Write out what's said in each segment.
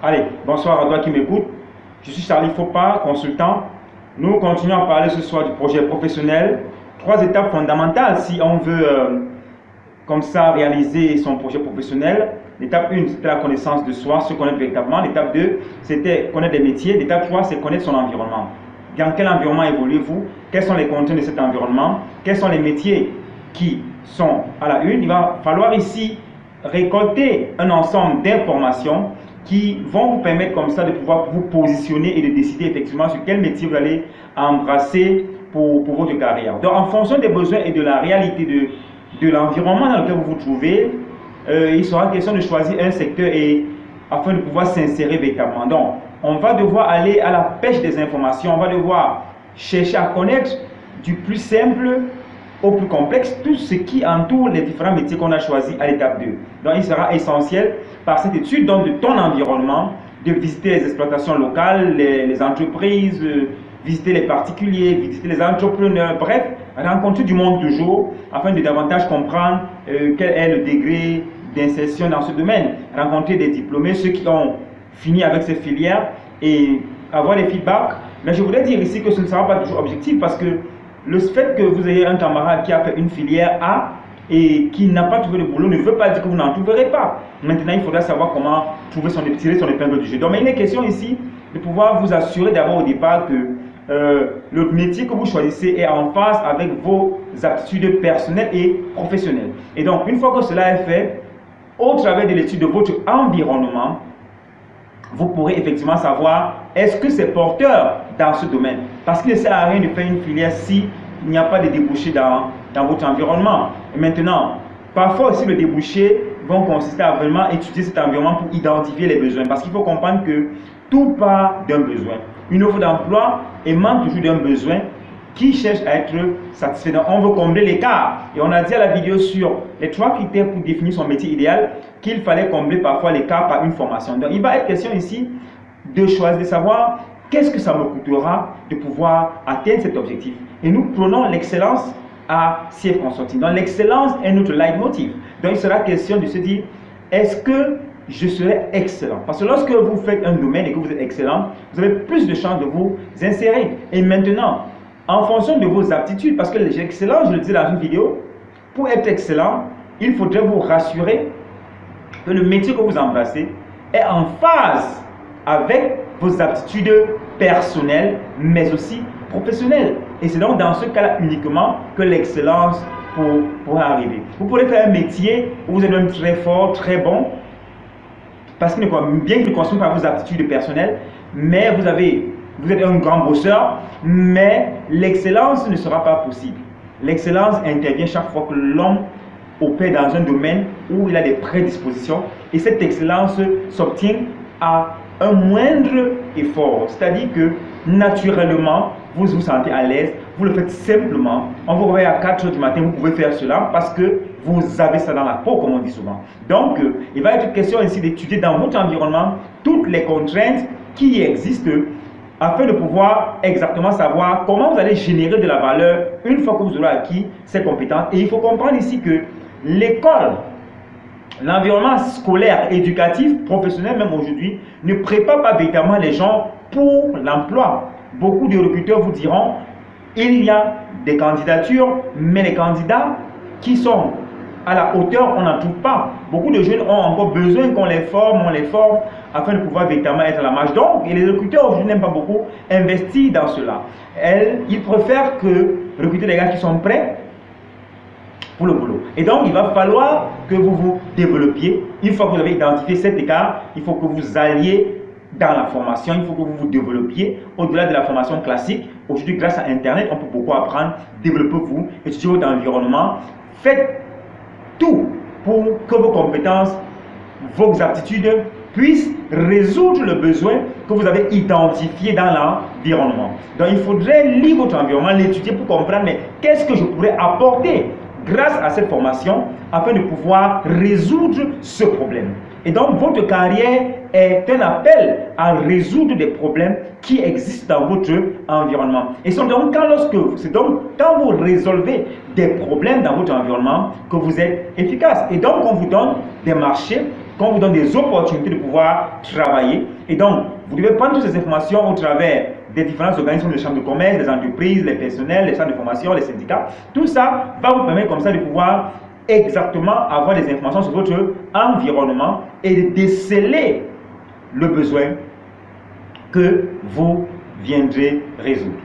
Allez, bonsoir à toi qui m'écoute. Je suis Charlie Fopa, consultant. Nous continuons à parler ce soir du projet professionnel. 3 étapes fondamentales si on veut comme ça réaliser son projet professionnel. L'étape 1, c'était la connaissance de soi, se connaître véritablement. L'étape 2, c'était connaître les métiers. L'étape 3, c'est connaître son environnement. Dans quel environnement évoluez-vous? Quelles sont les contraintes de cet environnement? Quels sont les métiers qui sont à la une? Il va falloir ici récolter un ensemble d'informations qui vont vous permettre comme ça de pouvoir vous positionner et de décider effectivement sur quel métier vous allez embrasser pour votre carrière. Donc en fonction des besoins et de la réalité de l'environnement dans lequel vous vous trouvez, il sera question de choisir un secteur afin de pouvoir s'insérer véritablement. Donc on va devoir aller à la pêche des informations, on va devoir chercher à connaître du plus simple au plus complexe, tout ce qui entoure les différents métiers qu'on a choisis à l'étape 2. Donc il sera essentiel par cette étude donc, de ton environnement, de visiter les exploitations locales, les entreprises, visiter les particuliers, visiter les entrepreneurs, bref, rencontrer du monde toujours afin de davantage comprendre quel est le degré d'insertion dans ce domaine, rencontrer des diplômés, ceux qui ont fini avec ces filières et avoir des feedbacks. Mais je voudrais dire ici que ce ne sera pas toujours objectif parce que le fait que vous ayez un camarade qui a fait une filière A et qui n'a pas trouvé de boulot ne veut pas dire que vous n'en trouverez pas. Maintenant, il faudra savoir comment tirer son épingle du jeu. Donc, mais il est question ici de pouvoir vous assurer d'abord au départ que le métier que vous choisissez est en phase avec vos aptitudes personnelles et professionnelles. Et donc, une fois que cela est fait, au travers de l'étude de votre environnement, vous pourrez effectivement savoir est-ce que c'est porteur dans ce domaine. Parce qu'il ne sert à rien de faire une filière si il n'y a pas de débouché dans votre environnement. Et maintenant, parfois aussi le débouché vont consister à vraiment étudier cet environnement pour identifier les besoins. Parce qu'il faut comprendre que tout part d'un besoin. Une offre d'emploi émane toujours d'un besoin qui cherche à être satisfait. Donc, on veut combler l'écart. Et on a dit à la vidéo sur les 3 critères pour définir son métier idéal qu'il fallait combler parfois l'écart par une formation. Donc, il va être question ici de choisir, de savoir qu'est-ce que ça me coûtera de pouvoir atteindre cet objectif. Et nous prenons l'excellence à CF Consulting. Donc, l'excellence est notre leitmotiv. Donc, il sera question de se dire, est-ce que je serai excellent? Parce que lorsque vous faites un domaine et que vous êtes excellent, vous avez plus de chances de vous insérer. Et maintenant, en fonction de vos aptitudes, parce que l'excellence, je le disais dans une vidéo, pour être excellent, il faudrait vous rassurer que le métier que vous embrassez est en phase avec vos aptitudes personnelles, mais aussi professionnelles. Et c'est donc dans ce cas-là uniquement que l'excellence pourra arriver. Vous pourrez faire un métier où vous êtes même très fort, très bon, parce que bien qu'il ne correspond pas à vos aptitudes personnelles, mais vous êtes un grand bosseur, mais l'excellence ne sera pas possible. L'excellence intervient chaque fois que l'homme opère dans un domaine où il a des prédispositions et cette excellence s'obtient à un moindre effort. C'est-à-dire que naturellement, vous vous sentez à l'aise, vous le faites simplement. On vous réveille à 4 h du matin, vous pouvez faire cela parce que vous avez ça dans la peau, comme on dit souvent. Donc, il va être question ici d'étudier dans votre environnement toutes les contraintes qui existent afin de pouvoir exactement savoir comment vous allez générer de la valeur une fois que vous aurez acquis ces compétences. Et il faut comprendre ici que l'école, l'environnement scolaire, éducatif, professionnel même aujourd'hui, ne prépare pas véritablement les gens pour l'emploi. Beaucoup de recruteurs vous diront, il y a des candidatures, mais les candidats qui sont à la hauteur, on n'en trouve pas. Beaucoup de jeunes ont encore besoin qu'on les forme, afin de pouvoir véritablement être à la marge. Donc, et les recruteurs aujourd'hui n'aiment pas beaucoup investir dans cela. Ils préfèrent recruter des gars qui sont prêts pour le boulot. Et donc, il va falloir que vous vous développiez. Une fois que vous avez identifié cet écart, il faut que vous alliez dans la formation, il faut que vous vous développiez au-delà de la formation classique. Aujourd'hui, grâce à Internet, on peut beaucoup apprendre. Développez-vous, étudiez votre environnement. Faites tout pour que vos compétences, vos aptitudes puissent résoudre le besoin que vous avez identifié dans l'environnement. Donc, il faudrait lire votre environnement, l'étudier pour comprendre mais qu'est-ce que je pourrais apporter grâce à cette formation afin de pouvoir résoudre ce problème. Et donc, votre carrière est un appel à résoudre des problèmes qui existent dans votre environnement. Et c'est donc quand vous résolvez des problèmes dans votre environnement que vous êtes efficace. Et donc, on vous donne des marchés qu'on vous donne des opportunités de pouvoir travailler. Et donc, vous devez prendre toutes ces informations au travers des différents organismes de chambres de commerce, les entreprises, les personnels, les centres de formation, les syndicats. Tout ça va vous permettre comme ça de pouvoir exactement avoir des informations sur votre environnement et de déceler le besoin que vous viendrez résoudre.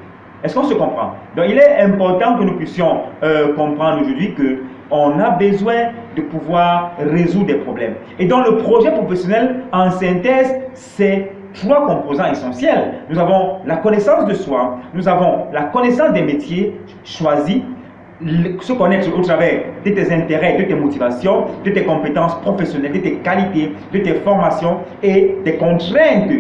Est-ce qu'on se comprend? Donc, il est important que nous puissions comprendre aujourd'hui qu'on a besoin de pouvoir résoudre des problèmes. Et dans le projet professionnel, en synthèse, c'est 3 composants essentiels. Nous avons la connaissance de soi, nous avons la connaissance des métiers choisis, se connaître au travers de tes intérêts, de tes motivations, de tes compétences professionnelles, de tes qualités, de tes formations et des contraintes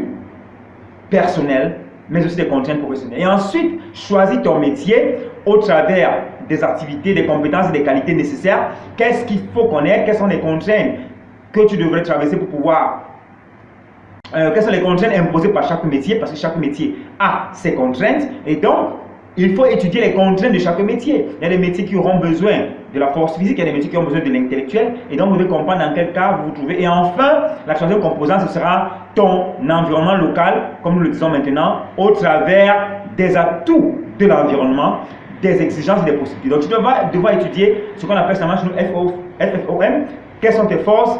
personnelles, mais aussi des contraintes professionnelles. Et ensuite, choisis ton métier au travers des activités, des compétences et des qualités nécessaires. Qu'est-ce qu'il faut connaître? Quelles sont les contraintes que tu devrais traverser pour pouvoir... quelles sont les contraintes imposées par chaque métier? Parce que chaque métier a ses contraintes. Et donc, il faut étudier les contraintes de chaque métier. Il y a des métiers qui auront besoin de la force physique, il y a des métiers qui ont besoin de l'intellectuel. Et donc, vous devez comprendre dans quel cas vous vous trouvez. Et enfin, la troisième composante, ce sera ton environnement local, comme nous le disons maintenant, au travers des atouts de l'environnement, des exigences et des possibilités. Donc, tu devras étudier ce qu'on appelle, ça marche nous, FFOM. Quelles sont tes forces,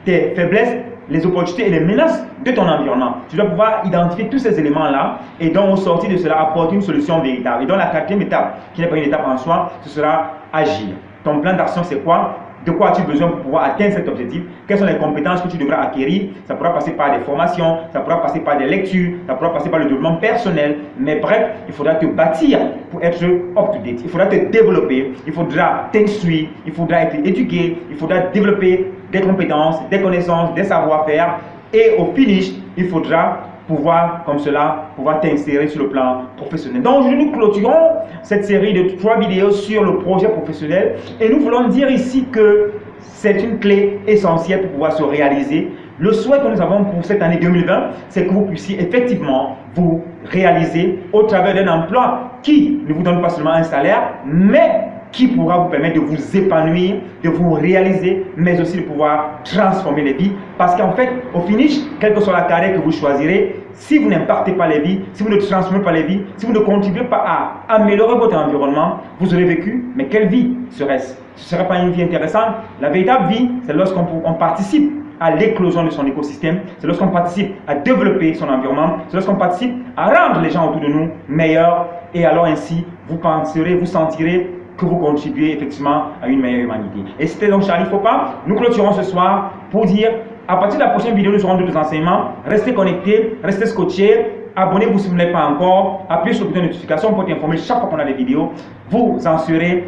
tes faiblesses, les opportunités et les menaces de ton environnement. Tu dois pouvoir identifier tous ces éléments-là et donc au sortir de cela, apporter une solution véritable. Et donc la 4e étape, qui n'est pas une étape en soi, ce sera agir. Ton plan d'action, c'est quoi? De quoi as-tu besoin pour pouvoir atteindre cet objectif? Quelles sont les compétences que tu devras acquérir? Ça pourra passer par des formations, ça pourra passer par des lectures, ça pourra passer par le développement personnel. Mais bref, il faudra te bâtir pour être up-to-date. Il faudra te développer, il faudra t'instruire, il faudra être éduqué, il faudra développer des compétences, des connaissances, des savoir-faire. Et au finish, il faudra pouvoir, comme cela, pouvoir t'insérer sur le plan professionnel. Donc aujourd'hui, nous clôturons cette série de 3 vidéos sur le projet professionnel et nous voulons dire ici que c'est une clé essentielle pour pouvoir se réaliser. Le souhait que nous avons pour cette année 2020, c'est que vous puissiez effectivement vous réaliser au travers d'un emploi qui ne vous donne pas seulement un salaire, mais qui pourra vous permettre de vous épanouir, de vous réaliser, mais aussi de pouvoir transformer les vies. Parce qu'en fait, au finish, quelle que soit la carrière que vous choisirez, si vous n'impactez pas les vies, si vous ne transformez pas les vies, si vous ne contribuez pas à améliorer votre environnement, vous aurez vécu, mais quelle vie serait-ce? Ce ne serait pas une vie intéressante. La véritable vie, c'est lorsqu'on participe à l'éclosion de son écosystème, c'est lorsqu'on participe à développer son environnement, c'est lorsqu'on participe à rendre les gens autour de nous meilleurs, et alors ainsi, vous penserez, vous sentirez que vous contribuez effectivement à une meilleure humanité. Et c'était donc Charlie Fopa. Nous clôturons ce soir pour dire, à partir de la prochaine vidéo, nous aurons d'autres enseignements. Restez connectés, restez scotchés, abonnez-vous si vous ne l'êtes pas encore, appuyez sur le bouton de notification pour être informé chaque fois qu'on a des vidéos. Vous en serez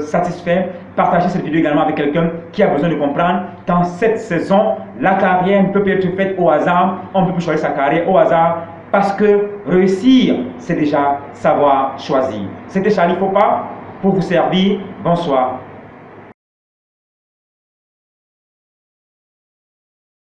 satisfait. Partagez cette vidéo également avec quelqu'un qui a besoin de comprendre qu'en cette saison, la carrière ne peut pas être faite au hasard. On ne peut plus choisir sa carrière au hasard parce que réussir, c'est déjà savoir choisir. C'était Charlie Fopa. Pour vous servir, bonsoir.